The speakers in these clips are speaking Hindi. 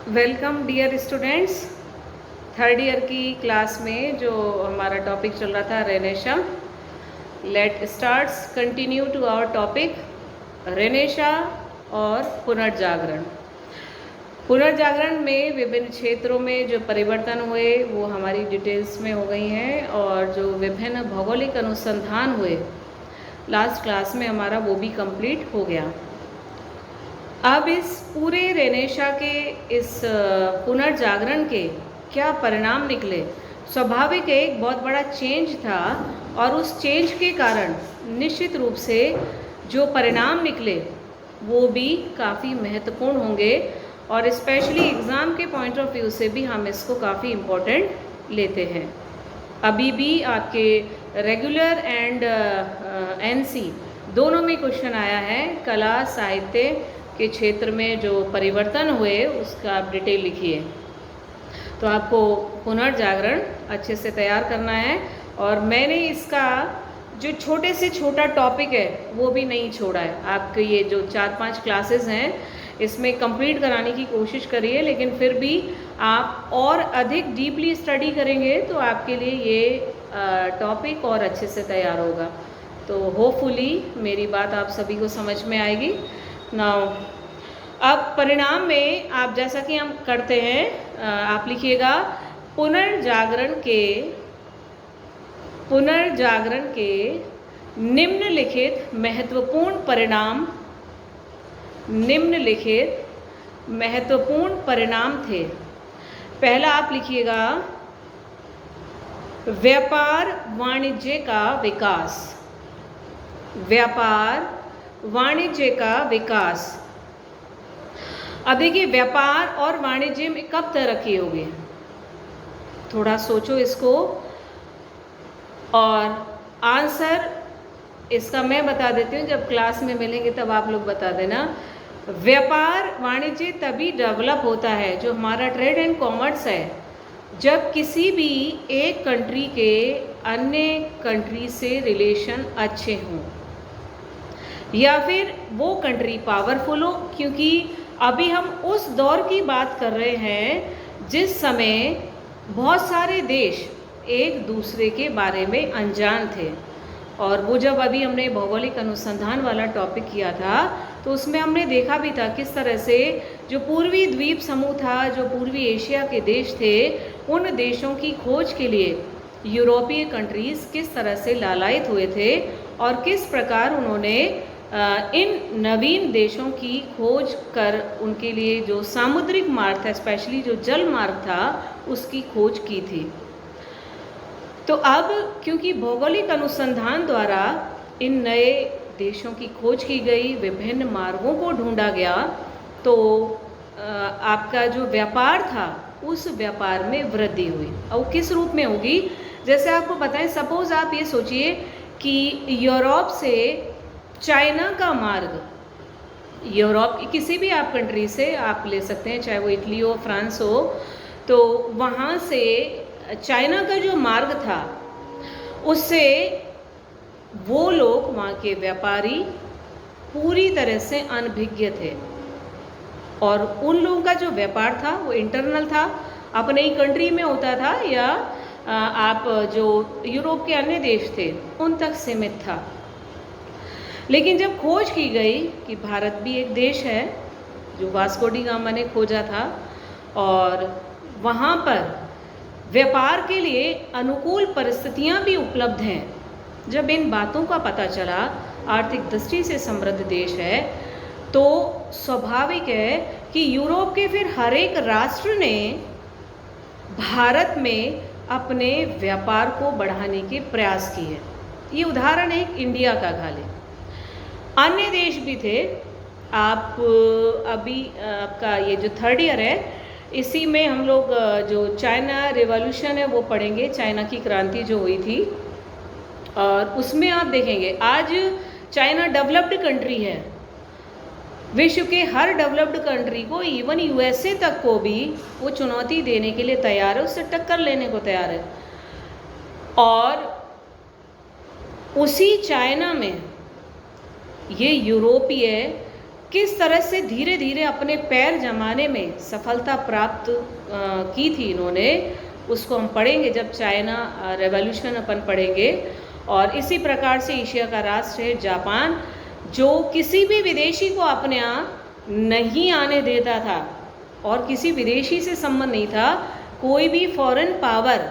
Welcome dear students. Third year की क्लास में जो हमारा टॉपिक चल रहा था renaissance, let starts continue to our topic renaissance और पुनर्जागरण। पुनर्जागरण में विभिन्न क्षेत्रों में जो परिवर्तन हुए वो हमारी डिटेल्स में हो गई हैं, और जो विभिन्न भौगोलिक अनुसंधान हुए लास्ट क्लास में हमारा वो भी कंप्लीट हो गया। अब इस पूरे रेनेशा के इस पुनर्जागरण के क्या परिणाम निकले। स्वाभाविक एक बहुत बड़ा चेंज था, और उस चेंज के कारण निश्चित रूप से जो परिणाम निकले वो भी काफ़ी महत्वपूर्ण होंगे, और स्पेशली एग्ज़ाम के पॉइंट ऑफ व्यू से भी हम इसको काफ़ी इम्पोर्टेंट लेते हैं। अभी भी आपके रेगुलर एंड एनसी दोनों में क्वेश्चन आया है, कला साहित्य के क्षेत्र में जो परिवर्तन हुए उसका आप डिटेल लिखिए। तो आपको पुनर्जागरण अच्छे से तैयार करना है, और मैंने इसका जो छोटे से छोटा टॉपिक है वो भी नहीं छोड़ा है। आपके ये जो 4-5 क्लासेस हैं इसमें कंप्लीट कराने की कोशिश करिए, लेकिन फिर भी आप और अधिक डीपली स्टडी करेंगे तो आपके लिए ये टॉपिक और अच्छे से तैयार होगा। तो होपफुली मेरी बात आप सभी को समझ में आएगी। नाउ अब परिणाम में आप जैसा कि हम करते हैं, आप लिखिएगा पुनर्जागरण के निम्नलिखित महत्वपूर्ण परिणाम थे। पहला आप लिखिएगा व्यापार वाणिज्य का विकास। अब देखिए, व्यापार और वाणिज्य में कब तरक्की होगी, थोड़ा सोचो इसको, और आंसर इसका मैं बता देती हूँ, जब क्लास में मिलेंगे तब आप लोग बता देना। व्यापार वाणिज्य तभी डेवलप होता है, जो हमारा ट्रेड एंड कॉमर्स है, जब किसी भी एक कंट्री के अन्य कंट्री से रिलेशन अच्छे हों, या फिर वो कंट्री पावरफुल हो। क्योंकि अभी हम उस दौर की बात कर रहे हैं जिस समय बहुत सारे देश एक दूसरे के बारे में अनजान थे, और वो जब अभी हमने भौगोलिक अनुसंधान वाला टॉपिक किया था तो उसमें हमने देखा भी था किस तरह से जो पूर्वी द्वीप समूह था, जो पूर्वी एशिया के देश थे, उन देशों की खोज के लिए यूरोपीय कंट्रीज़ किस तरह से लालायित हुए थे, और किस प्रकार उन्होंने इन नवीन देशों की खोज कर उनके लिए जो सामुद्रिक मार्ग था, स्पेशली जो जल मार्ग था, उसकी खोज की थी। तो अब क्योंकि भौगोलिक अनुसंधान द्वारा इन नए देशों की खोज की गई, विभिन्न मार्गों को ढूंढा गया, तो आपका जो व्यापार था उस व्यापार में वृद्धि हुई। और किस रूप में होगी, जैसे आपको बताएं, सपोज आप ये सोचिए कि यूरोप से चाइना का मार्ग, यूरोप की किसी भी आप कंट्री से आप ले सकते हैं, चाहे वो इटली हो, फ्रांस हो, तो वहाँ से चाइना का जो मार्ग था उससे वो लोग, वहाँ के व्यापारी पूरी तरह से अनभिज्ञ थे, और उन लोगों का जो व्यापार था वो इंटरनल था, अपने ही कंट्री में होता था, या आप जो यूरोप के अन्य देश थे उन तक सीमित था। लेकिन जब खोज की गई कि भारत भी एक देश है, जो वास्को डी गामा ने खोजा था, और वहाँ पर व्यापार के लिए अनुकूल परिस्थितियाँ भी उपलब्ध हैं, जब इन बातों का पता चला, आर्थिक दृष्टि से समृद्ध देश है, तो स्वाभाविक है कि यूरोप के फिर हर एक राष्ट्र ने भारत में अपने व्यापार को बढ़ाने के प्रयास किए। ये उदाहरण है इंडिया का, खाली अन्य देश भी थे। आप अभी आपका ये जो थर्ड ईयर है, इसी में हम लोग जो चाइना रिवॉल्यूशन है वो पढ़ेंगे, चाइना की क्रांति जो हुई थी, और उसमें आप देखेंगे आज चाइना डेवलप्ड कंट्री है। विश्व के हर डेवलप्ड कंट्री को, इवन यूएसए तक को भी वो चुनौती देने के लिए तैयार है, उससे टक्कर लेने को तैयार है। और उसी चाइना में ये यूरोपीय किस तरह से धीरे धीरे अपने पैर जमाने में सफलता प्राप्त की थी इन्होंने, उसको हम पढ़ेंगे जब चाइना रेवोल्यूशन अपन पढ़ेंगे। और इसी प्रकार से एशिया का राष्ट्र है जापान, जो किसी भी विदेशी को अपने यहाँ नहीं आने देता था और किसी विदेशी से संबंध नहीं था, कोई भी फॉरेन पावर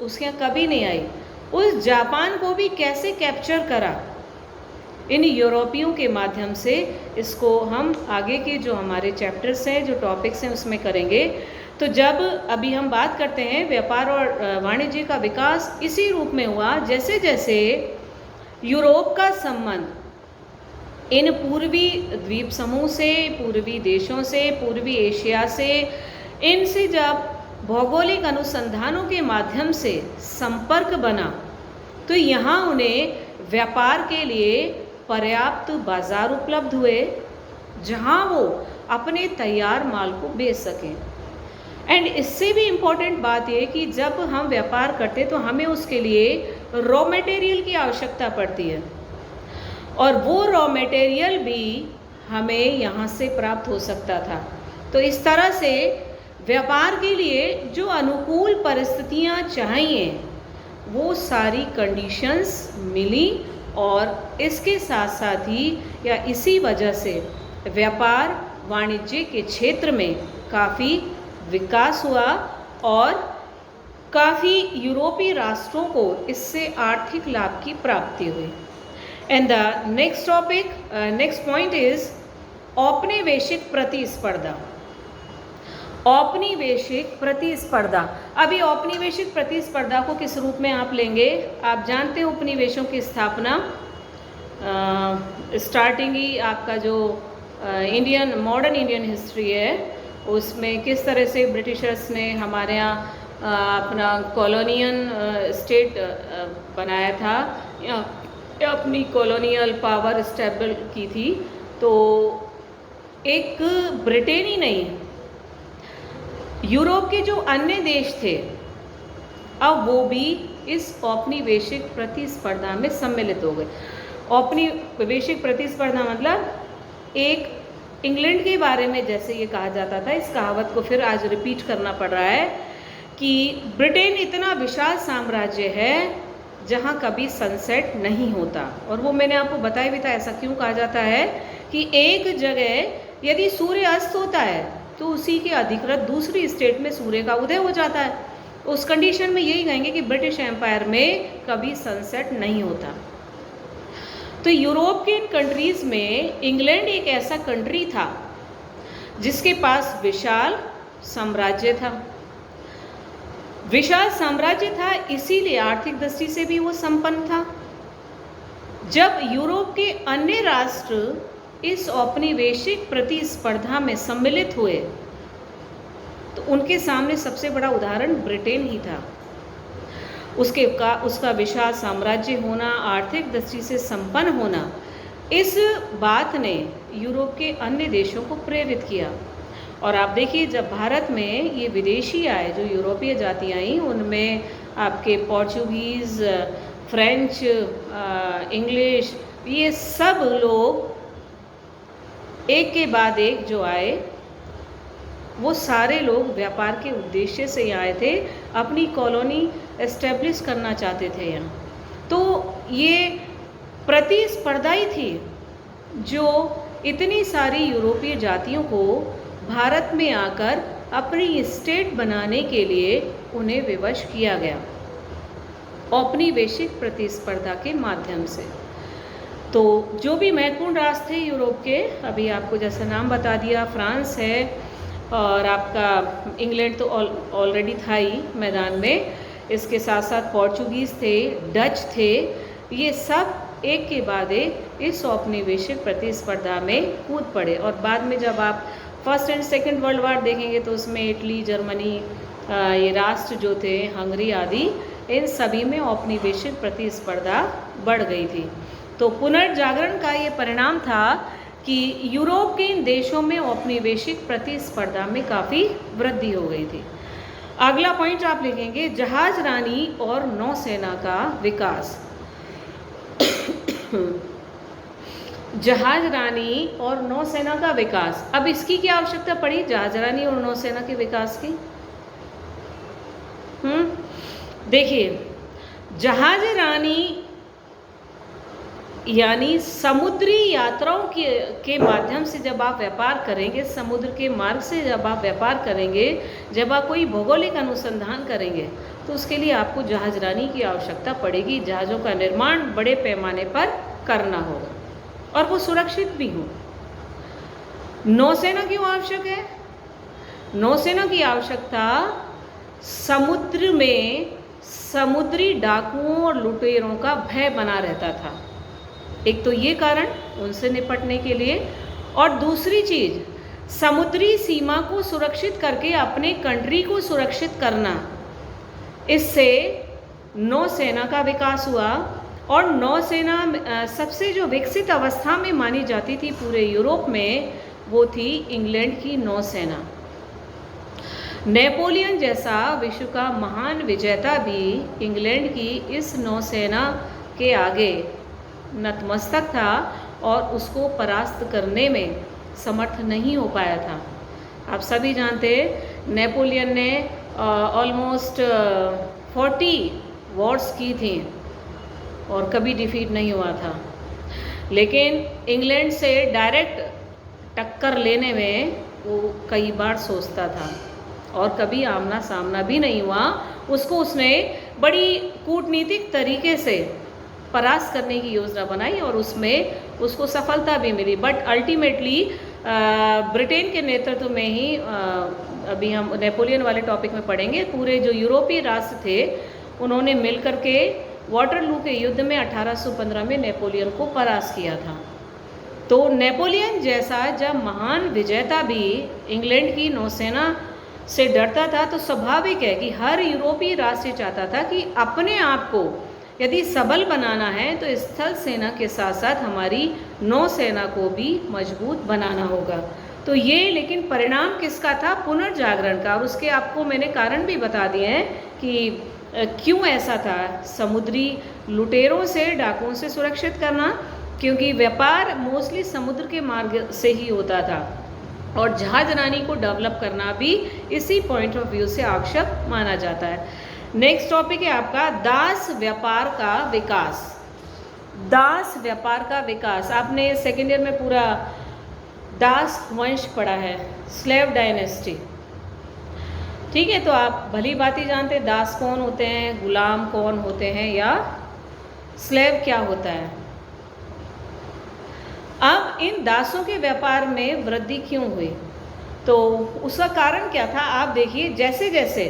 उसके यहाँ कभी नहीं आई। उस जापान को भी कैसे कैप्चर करा इन यूरोपियों के माध्यम से, इसको हम आगे के जो हमारे चैप्टर्स हैं, जो टॉपिक्स हैं, उसमें करेंगे। तो जब अभी हम बात करते हैं व्यापार और वाणिज्य का विकास इसी रूप में हुआ जैसे जैसे यूरोप का संबंध इन पूर्वी द्वीप समूह से, पूर्वी देशों से, पूर्वी एशिया से, इनसे जब भौगोलिक अनुसंधानों के माध्यम से संपर्क बना, तो यहाँ उन्हें व्यापार के लिए पर्याप्त बाजार उपलब्ध हुए जहाँ वो अपने तैयार माल को बेच सकें। एंड इससे भी इम्पोर्टेंट बात ये कि जब हम व्यापार करते तो हमें उसके लिए रॉ मटेरियल की आवश्यकता पड़ती है, और वो रॉ मटेरियल भी हमें यहाँ से प्राप्त हो सकता था। तो इस तरह से व्यापार के लिए जो अनुकूल परिस्थितियाँ चाहिए वो सारी कंडीशंस मिली, और इसके साथ साथ ही या इसी वजह से व्यापार वाणिज्य के क्षेत्र में काफ़ी विकास हुआ और काफ़ी यूरोपीय राष्ट्रों को इससे आर्थिक लाभ की प्राप्ति हुई। And the next topic, next point is औपनिवेशिक प्रतिस्पर्धा। औपनिवेशिक प्रतिस्पर्धा, अभी औपनिवेशिक प्रतिस्पर्धा को किस रूप में आप लेंगे? आप जानते हैं उपनिवेशों की स्थापना स्टार्टिंग ही आपका जो इंडियन मॉडर्न इंडियन हिस्ट्री है उसमें किस तरह से ब्रिटिशर्स ने हमारे यहाँ अपना कॉलोनियल स्टेट बनाया था या अपनी कॉलोनियल पावर स्टेबल की थी। तो एक ब्रिटेन ही नहीं, यूरोप के जो अन्य देश थे अब वो भी इस औपनिवेशिक प्रतिस्पर्धा में सम्मिलित हो गए। औपनिवेशिक प्रतिस्पर्धा मतलब एक इंग्लैंड के बारे में जैसे ये कहा जाता था, इस कहावत को फिर आज रिपीट करना पड़ रहा है कि ब्रिटेन इतना विशाल साम्राज्य है जहाँ कभी सनसेट नहीं होता। और वो मैंने आपको बताया भी था ऐसा क्यों कहा जाता है कि एक जगह यदि सूर्य अस्त होता है तो उसी के अधिकृत दूसरी स्टेट में सूर्य का उदय हो जाता है। उस कंडीशन में यही कहेंगे कि ब्रिटिश एम्पायर में कभी सनसेट नहीं होता। तो यूरोप के इन कंट्रीज़ में इंग्लैंड एक ऐसा कंट्री था जिसके पास विशाल साम्राज्य था। विशाल साम्राज्य था इसीलिए आर्थिक दृष्टि से भी वो संपन्न था। जब यूरोप के अन्य राष्ट्र इस औपनिवेशिक प्रतिस्पर्धा में सम्मिलित हुए तो उनके सामने सबसे बड़ा उदाहरण ब्रिटेन ही था। उसका विशाल साम्राज्य होना, आर्थिक दृष्टि से संपन्न होना, इस बात ने यूरोप के अन्य देशों को प्रेरित किया। और आप देखिए जब भारत में ये विदेशी आए, जो यूरोपीय जातियाँ आई, उनमें आपके पोर्चुगीज़, फ्रेंच, इंग्लिश, ये सब लोग एक के बाद एक जो आए, वो सारे लोग व्यापार के उद्देश्य से यहाँ आए थे, अपनी कॉलोनी एस्टेब्लिश करना चाहते थे यहाँ। तो ये प्रतिस्पर्धा ही थी जो इतनी सारी यूरोपीय जातियों को भारत में आकर अपनी स्टेट बनाने के लिए उन्हें विवश किया गया औपनिवेशिक प्रतिस्पर्धा के माध्यम से। तो जो भी महत्वपूर्ण राष्ट्र थे यूरोप के, अभी आपको जैसा नाम बता दिया, फ्रांस है और आपका इंग्लैंड तो ऑलरेडी था ही मैदान में, इसके साथ साथ पोर्चुगीज़ थे, डच थे, ये सब एक के बाद एक इस औपनिवेशिक प्रतिस्पर्धा में कूद पड़े। और बाद में जब आप first and second world war देखेंगे तो उसमें इटली, जर्मनी, ये राष्ट्र जो थे, हंगरी आदि, इन सभी में औपनिवेशिक प्रतिस्पर्धा बढ़ गई थी। तो पुनर्जागरण का ये परिणाम था कि यूरोप के इन देशों में औपनिवेशिक प्रतिस्पर्धा में काफ़ी वृद्धि हो गई थी। अगला पॉइंट आप लिखेंगे जहाज रानी और नौसेना का विकास। जहाज रानी और नौसेना का विकास। अब इसकी क्या आवश्यकता पड़ी, जहाज रानी और नौसेना के विकास की? देखिए, जहाज रानी यानी समुद्री यात्राओं के माध्यम से जब आप व्यापार करेंगे, समुद्र के मार्ग से जब आप व्यापार करेंगे, जब आप कोई भौगोलिक अनुसंधान करेंगे, तो उसके लिए आपको जहाजरानी की आवश्यकता पड़ेगी। जहाज़ों का निर्माण बड़े पैमाने पर करना होगा और वो सुरक्षित भी हो। नौसेना क्यों आवश्यक है? नौसेना की आवश्यकता समुद्र में समुद्री डाकुओं और लुटेरों का भय बना रहता था। एक तो ये कारण उनसे निपटने के लिए, और दूसरी चीज़ समुद्री सीमा को सुरक्षित करके अपने कंट्री को सुरक्षित करना। इससे नौसेना का विकास हुआ और नौसेना सबसे जो विकसित अवस्था में मानी जाती थी पूरे यूरोप में, वो थी इंग्लैंड की नौसेना। नेपोलियन जैसा विश्व का महान विजेता भी इंग्लैंड की इस नौसेना के आगे नतमस्तक था और उसको परास्त करने में समर्थ नहीं हो पाया था। आप सभी जानते हैं नेपोलियन ने ऑलमोस्ट 40 वॉर्स की थी और कभी डिफीट नहीं हुआ था, लेकिन इंग्लैंड से डायरेक्ट टक्कर लेने में वो कई बार सोचता था और कभी आमना सामना भी नहीं हुआ। उसको उसने बड़ी कूटनीतिक तरीके से परास्त करने की योजना बनाई और उसमें उसको सफलता भी मिली। बट अल्टीमेटली ब्रिटेन के नेतृत्व में ही अभी हम नेपोलियन वाले टॉपिक में पढ़ेंगे, पूरे जो यूरोपीय राष्ट्र थे उन्होंने मिलकर के वाटरलू के युद्ध में 1815 में नेपोलियन को परास्त किया था। तो नेपोलियन जैसा जब महान विजेता भी इंग्लैंड की नौसेना से डरता था, तो स्वाभाविक है कि हर यूरोपीय राष्ट्र चाहता था कि अपने आप को यदि सबल बनाना है तो स्थल सेना के साथ साथ हमारी नौसेना को भी मजबूत बनाना होगा। तो ये लेकिन परिणाम किसका था? पुनर्जागरण का। और उसके आपको मैंने कारण भी बता दिए हैं कि क्यों ऐसा था। समुद्री लुटेरों से, डाकुओं से सुरक्षित करना, क्योंकि व्यापार मोस्टली समुद्र के मार्ग से ही होता था, और जहाजरानी को डेवलप करना भी इसी पॉइंट ऑफ व्यू से आवश्यक माना जाता है। नेक्स्ट टॉपिक है आपका दास व्यापार का विकास। दास व्यापार का विकास, आपने सेकेंड ईयर में पूरा दास वंश पढ़ा है, स्लेव डायनेस्टी, ठीक है। तो आप भली भांति जानते हैं दास कौन होते हैं, गुलाम कौन होते हैं, या स्लेव क्या होता है। अब इन दासों के व्यापार में वृद्धि क्यों हुई, तो उसका कारण क्या था? आप देखिए, जैसे जैसे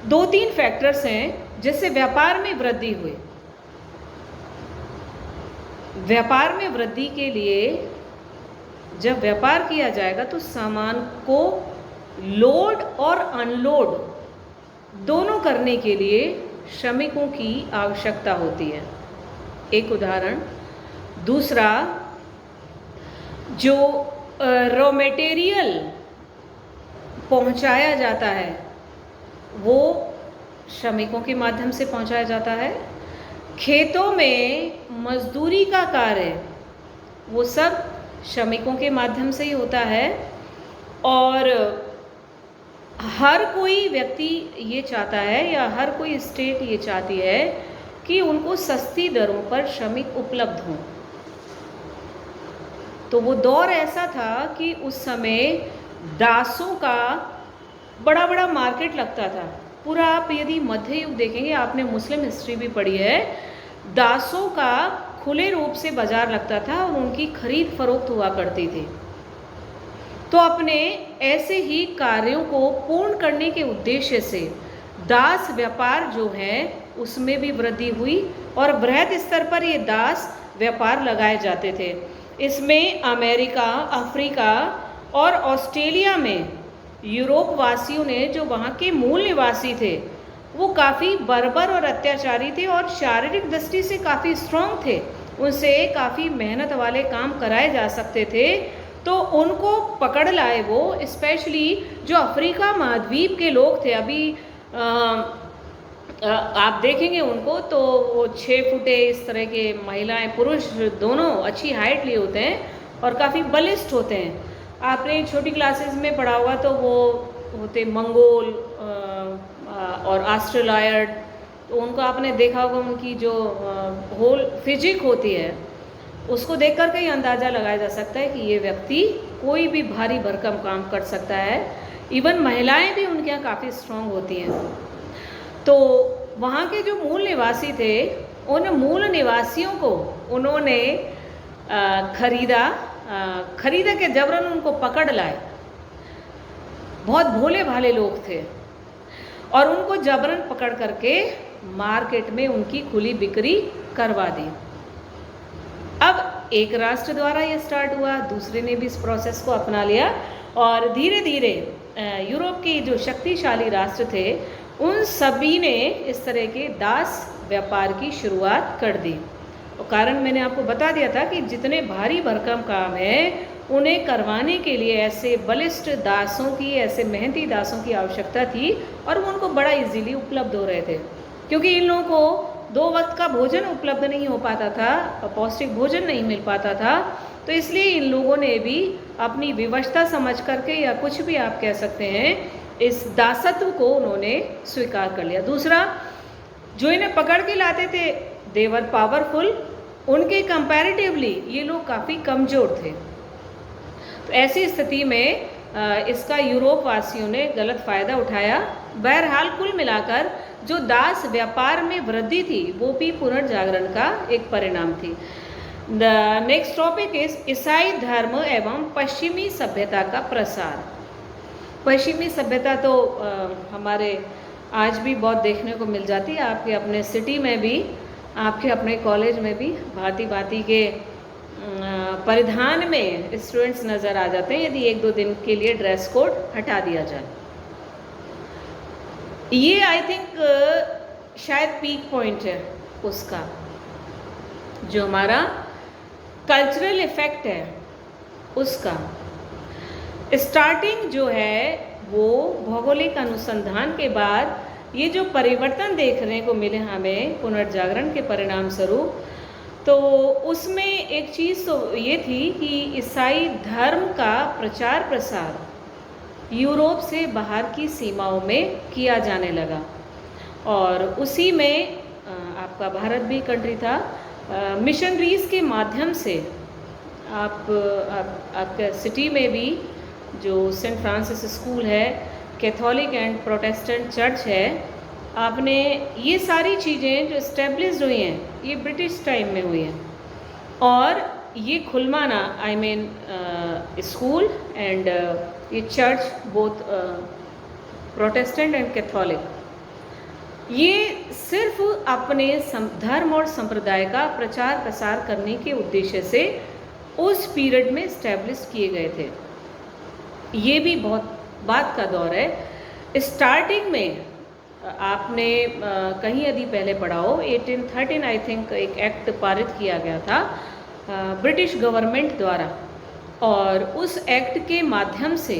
2-3 फैक्टर्स हैं जिससे व्यापार में वृद्धि हुई। व्यापार में वृद्धि के लिए जब व्यापार किया जाएगा तो सामान को लोड और अनलोड दोनों करने के लिए श्रमिकों की आवश्यकता होती है, एक उदाहरण। दूसरा, जो रॉ मटेरियल पहुंचाया जाता है वो श्रमिकों के माध्यम से पहुंचाया जाता है। खेतों में मजदूरी का कार्य वो सब श्रमिकों के माध्यम से ही होता है, और हर कोई व्यक्ति ये चाहता है या हर कोई स्टेट ये चाहती है कि उनको सस्ती दरों पर श्रमिक उपलब्ध हों। तो वो दौर ऐसा था कि उस समय दासों का बड़ा बड़ा मार्केट लगता था। पूरा आप यदि मध्य युग देखेंगे, आपने मुस्लिम हिस्ट्री भी पढ़ी है, दासों का खुले रूप से बाजार लगता था और उनकी खरीद फरोख्त हुआ करती थी। तो अपने ऐसे ही कार्यों को पूर्ण करने के उद्देश्य से दास व्यापार जो है उसमें भी वृद्धि हुई और बृहद स्तर पर ये दास व्यापार लगाए जाते थे। इसमें अमेरिका, अफ्रीका और ऑस्ट्रेलिया में यूरोप वासियों ने, जो वहाँ के मूल निवासी थे, वो काफ़ी बर्बर और अत्याचारी थे और शारीरिक दृष्टि से काफ़ी स्ट्रॉन्ग थे। उनसे काफ़ी मेहनत वाले काम कराए जा सकते थे। तो उनको पकड़ लाए वो, स्पेशली जो अफ्रीका महाद्वीप के लोग थे। अभी आप देखेंगे उनको तो वो 6 फुटे इस तरह के महिलाएं पुरुष दोनों अच्छी हाइट लिए होते हैं और काफ़ी बलिष्ठ होते हैं। आपने छोटी क्लासेस में पढ़ा होगा तो वो होते मंगोल और ऑस्ट्रेलायड, तो उनको आपने देखा होगा उनकी जो होल फिजिक होती है उसको देख कर के ही अंदाज़ा लगाया जा सकता है कि ये व्यक्ति कोई भी भारी भरकम काम कर सकता है। इवन महिलाएं भी उनके यहाँ काफ़ी स्ट्रांग होती हैं। तो वहाँ के जो मूल निवासी थे उन मूल निवासियों को उन्होंने खरीदा के जबरन उनको पकड़ लाए। बहुत भोले भाले लोग थे और उनको जबरन पकड़ करके मार्केट में उनकी खुली बिक्री करवा दी। अब एक राष्ट्र द्वारा ये स्टार्ट हुआ, दूसरे ने भी इस प्रोसेस को अपना लिया और धीरे धीरे यूरोप के जो शक्तिशाली राष्ट्र थे उन सभी ने इस तरह के दास व्यापार की शुरुआत कर दी। और कारण मैंने आपको बता दिया था कि जितने भारी भरकम काम है उन्हें करवाने के लिए ऐसे बलिष्ठ दासों की, ऐसे मेहनती दासों की आवश्यकता थी और वो उनको बड़ा इजीली उपलब्ध हो रहे थे, क्योंकि इन लोगों को 2 वक्त का भोजन उपलब्ध नहीं हो पाता था, पौष्टिक भोजन नहीं मिल पाता था। तो इसलिए इन लोगों ने भी अपनी विवशता समझ करके, या कुछ भी आप कह सकते हैं, इस दासत्व को उन्होंने स्वीकार कर लिया। दूसरा, जो इन्हें पकड़ के लाते थे देवर पावरफुल, उनके कंपैरेटिवली ये लोग काफ़ी कमज़ोर थे। तो ऐसी स्थिति में इसका यूरोप वासियों ने गलत फ़ायदा उठाया। बहरहाल कुल मिलाकर जो दास व्यापार में वृद्धि थी वो भी पुनर्जागरण का एक परिणाम थी। द नेक्स्ट टॉपिक इज ईसाई धर्म एवं पश्चिमी सभ्यता का प्रसार। पश्चिमी सभ्यता तो हमारे आज भी बहुत देखने को मिल जाती है। आपके अपने सिटी में भी, आपके अपने कॉलेज में भी भांति भांति के परिधान में स्टूडेंट्स नज़र आ जाते हैं, यदि 1-2 दिन के लिए ड्रेस कोड हटा दिया जाए। ये आई थिंक शायद पीक पॉइंट है उसका, जो हमारा कल्चरल इफेक्ट है उसका। स्टार्टिंग जो है वो भौगोलिक अनुसंधान के बाद ये जो परिवर्तन देखने को मिले हमें पुनर्जागरण के परिणाम स्वरूप, तो उसमें एक चीज़ तो ये थी कि ईसाई धर्म का प्रचार प्रसार यूरोप से बाहर की सीमाओं में किया जाने लगा और उसी में आपका भारत भी कंट्री था। मिशनरीज़ के माध्यम से आपका सिटी में भी जो सेंट फ्रांसिस स्कूल है, कैथोलिक एंड प्रोटेस्टेंट चर्च है, आपने ये सारी चीज़ें जो इस्टेब्लिश्ड हुई हैं ये ब्रिटिश टाइम में हुई हैं। और ये खुलमाना, आई मीन स्कूल एंड ये church, both Protestant and Catholic, ये सिर्फ अपने धर्म और संप्रदाय का प्रचार प्रसार करने के उद्देश्य से उस पीरियड में इस्टेब्लिश किए गए थे। ये भी बहुत बात का दौर है। स्टार्टिंग में आपने कहीं यदि पहले पढ़ा हो, 1813 आई थिंक एक एक्ट पारित किया गया था ब्रिटिश गवर्नमेंट द्वारा, और उस एक्ट के माध्यम से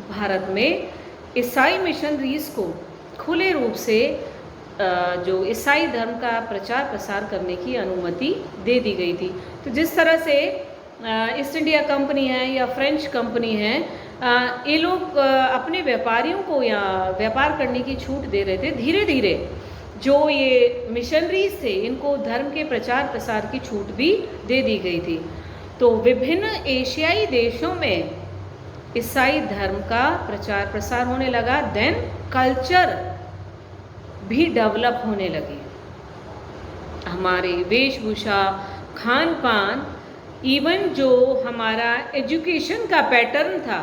भारत में ईसाई मिशनरीज़ को खुले रूप से जो ईसाई धर्म का प्रचार प्रसार करने की अनुमति दे दी गई थी। तो जिस तरह से ईस्ट इंडिया कंपनी है या फ्रेंच कंपनी है, ये लोग अपने व्यापारियों को या व्यापार करने की छूट दे रहे थे, धीरे धीरे जो ये मिशनरीज थे इनको धर्म के प्रचार प्रसार की छूट भी दे दी गई थी। तो विभिन्न एशियाई देशों में ईसाई धर्म का प्रचार प्रसार होने लगा। देन कल्चर भी डेवलप होने लगी। हमारी वेशभूषा, खान पान, इवन जो हमारा एजुकेशन का पैटर्न था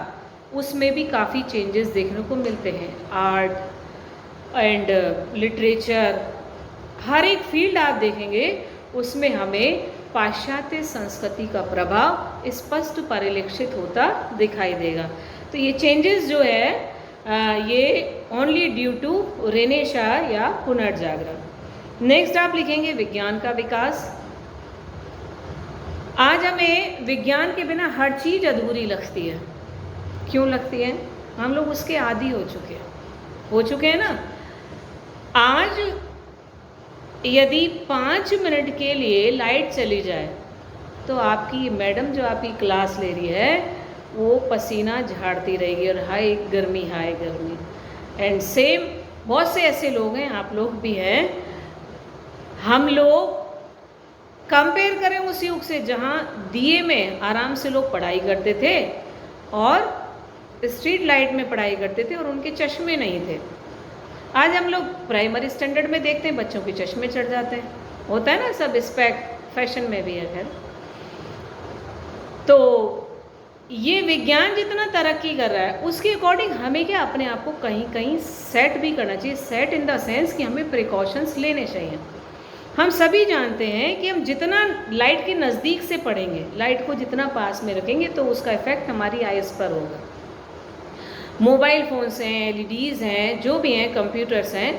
उसमें भी काफ़ी चेंजेस देखने को मिलते हैं। आर्ट एंड लिटरेचर, हर एक फील्ड आप देखेंगे उसमें हमें पाश्चात्य संस्कृति का प्रभाव स्पष्ट परिलक्षित होता दिखाई देगा। तो ये चेंजेस जो है ये ओनली ड्यू टू रेनेशा या पुनर्जागरण। नेक्स्ट आप लिखेंगे विज्ञान का विकास। आज हमें विज्ञान के बिना हर चीज़ अधूरी लगती है। क्यों लगती है? हम लोग उसके आदी हो चुके हैं ना। आज यदि 5 मिनट के लिए लाइट चली जाए तो आपकी मैडम जो आपकी क्लास ले रही है वो पसीना झाड़ती रहेगी और हाय गर्मी एंड सेम बहुत से ऐसे लोग हैं, आप लोग भी हैं, हम लोग कंपेयर करें उस युग से जहाँ दिए में आराम से लोग पढ़ाई करते थे और स्ट्रीट लाइट में पढ़ाई करते थे और उनके चश्मे नहीं थे। आज हम लोग प्राइमरी स्टैंडर्ड में देखते हैं बच्चों के चश्मे चढ़ जाते हैं, होता है ना, सब स्पेक्ट फैशन में भी है। खैर, तो ये विज्ञान जितना तरक्की कर रहा है उसके अकॉर्डिंग हमें क्या अपने आप को कहीं कहीं सेट भी करना चाहिए। सेट इन द सेंस कि हमें प्रिकॉशंस लेने चाहिए। हम सभी जानते हैं कि हम जितना लाइट के नज़दीक से पढ़ेंगे, लाइट को जितना पास में रखेंगे तो उसका इफेक्ट हमारी आइज़ पर होगा। मोबाइल फ़ोन्स हैं, एलईडीज़ हैं, जो भी हैं, कंप्यूटर्स हैं,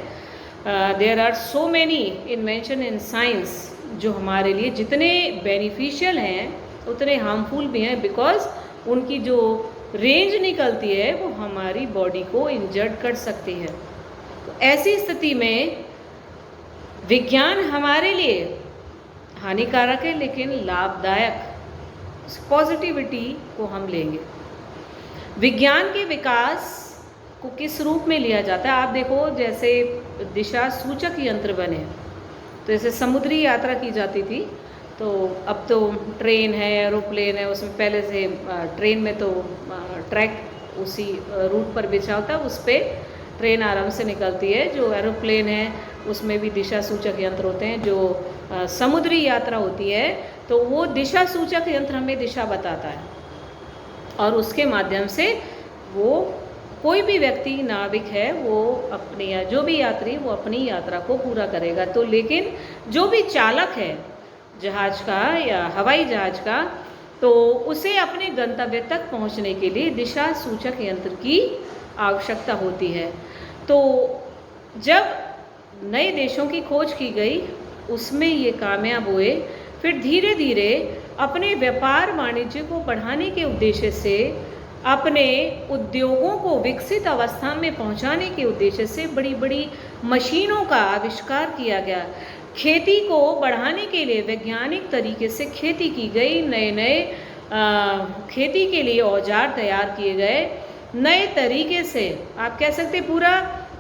there are so many invention in science जो हमारे लिए जितने बेनिफिशियल हैं उतने हार्मफुल भी हैं, बिकॉज उनकी जो रेंज निकलती है वो हमारी बॉडी को इंजर्ड कर सकती है। तो ऐसी स्थिति में विज्ञान हमारे लिए हानिकारक है लेकिन लाभदायक, पॉजिटिविटी को हम लेंगे। विज्ञान के विकास को किस रूप में लिया जाता है? आप देखो, जैसे दिशा सूचक यंत्र बने, तो जैसे समुद्री यात्रा की जाती थी, तो अब तो ट्रेन है, एरोप्लेन है, उसमें पहले से ट्रेन में तो ट्रैक उसी रूट पर बिछा होता है, उस पर ट्रेन आराम से निकलती है। जो एरोप्लेन है उसमें भी दिशा सूचक यंत्र होते हैं। जो समुद्री यात्रा होती है तो वो दिशा सूचक यंत्र हमें दिशा बताता है और उसके माध्यम से वो कोई भी व्यक्ति, नाविक है, वो अपनी या जो भी यात्री वो अपनी यात्रा को पूरा करेगा। तो लेकिन जो भी चालक है जहाज का या हवाई जहाज का, तो उसे अपने गंतव्य तक पहुंचने के लिए दिशा सूचक यंत्र की आवश्यकता होती है। तो जब नए देशों की खोज की गई उसमें ये कामयाब हुए। फिर धीरे धीरे अपने व्यापार वाणिज्य को बढ़ाने के उद्देश्य से, अपने उद्योगों को विकसित अवस्था में पहुंचाने के उद्देश्य से बड़ी बड़ी मशीनों का आविष्कार किया गया। खेती को बढ़ाने के लिए वैज्ञानिक तरीके से खेती की गई, नए नए खेती के लिए औजार तैयार किए गए, नए तरीके से आप कह सकते पूरा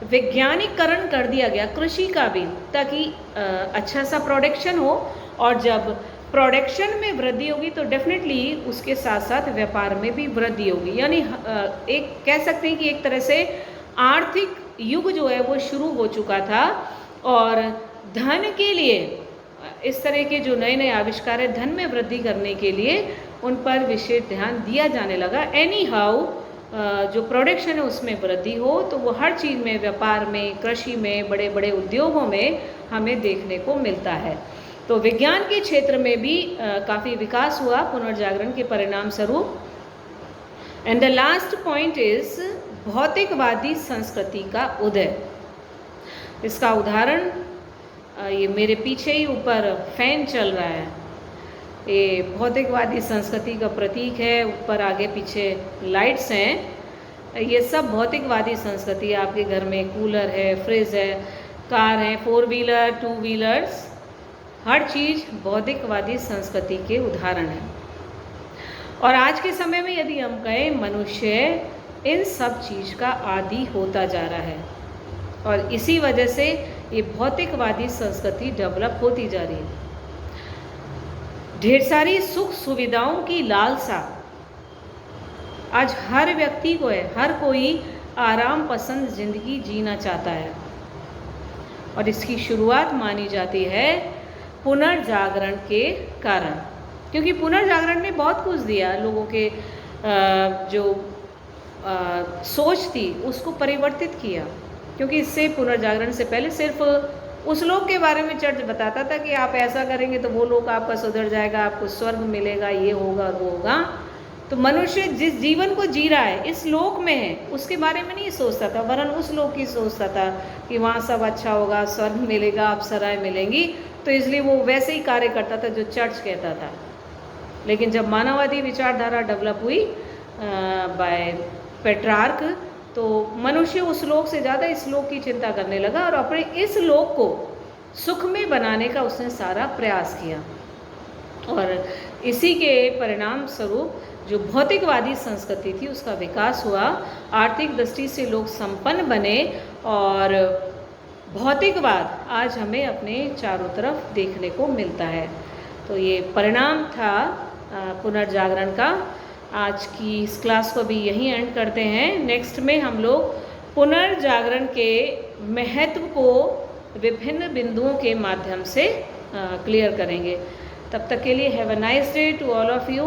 वैज्ञानिकरण कर दिया गया कृषि का भी, ताकि अच्छा सा प्रोडक्शन हो। और जब प्रोडक्शन में वृद्धि होगी तो डेफिनेटली उसके साथ साथ व्यापार में भी वृद्धि होगी। यानी एक कह सकते हैं कि एक तरह से आर्थिक युग जो है वो शुरू हो चुका था और धन के लिए इस तरह के जो नए नए आविष्कार है, धन में वृद्धि करने के लिए उन पर विशेष ध्यान दिया जाने लगा। एनी हाउ जो प्रोडक्शन है उसमें वृद्धि हो तो वो हर चीज़ में, व्यापार में, कृषि में, बड़े बड़े उद्योगों में हमें देखने को मिलता है। तो विज्ञान के क्षेत्र में भी काफ़ी विकास हुआ पुनर्जागरण के परिणाम स्वरूप। And the last point is भौतिकवादी संस्कृति का उदय। इसका उदाहरण ये मेरे पीछे ही ऊपर फैन चल रहा है, ये भौतिकवादी संस्कृति का प्रतीक है। ऊपर आगे पीछे लाइट्स हैं, ये सब भौतिकवादी संस्कृति। आपके घर में कूलर है, फ्रिज है, कार है, 4 व्हीलर, 2 व्हीलर्स, हर चीज़ भौतिकवादी संस्कृति के उदाहरण है। और आज के समय में यदि हम कहें, मनुष्य इन सब चीज़ का आदी होता जा रहा है और इसी वजह से ये भौतिकवादी संस्कृति डेवलप होती जा रही है। ढेर सारी सुख सुविधाओं की लालसा आज हर व्यक्ति को है, हर कोई आराम पसंद जिंदगी जीना चाहता है और इसकी शुरुआत मानी जाती है पुनर्जागरण के कारण, क्योंकि पुनर्जागरण ने बहुत कुछ दिया लोगों के जो सोच थी उसको परिवर्तित किया। क्योंकि इससे पुनर्जागरण से पहले सिर्फ उस लोक के बारे में चर्च बताता था कि आप ऐसा करेंगे तो वो लोक आपका सुधर जाएगा, आपको स्वर्ग मिलेगा, ये होगा वो होगा। तो मनुष्य जिस जीवन को जी रहा है, इस लोक में है, उसके बारे में नहीं सोचता था, वरन उस लोक की सोचता था कि वहाँ सब अच्छा होगा, स्वर्ग मिलेगा, अप्सराएं मिलेंगी। तो इसलिए वो वैसे ही कार्य करता था जो चर्च कहता था। लेकिन जब मानववादी विचारधारा डेवलप हुई बाय पेट्रार्क, तो मनुष्य उस लोक से ज़्यादा इस लोक की चिंता करने लगा और अपने इस लोक को सुखमय बनाने का उसने सारा प्रयास किया। और इसी के परिणाम स्वरूप जो भौतिकवादी संस्कृति थी उसका विकास हुआ, आर्थिक दृष्टि से लोग संपन्न बने और भौतिकवाद आज हमें अपने चारों तरफ देखने को मिलता है। तो ये परिणाम था पुनर्जागरण का। आज की इस क्लास को भी यहीं एंड करते हैं। नेक्स्ट में हम लोग पुनर्जागरण के महत्व को विभिन्न बिंदुओं के माध्यम से क्लियर करेंगे। तब तक के लिए have a nice day to all of you.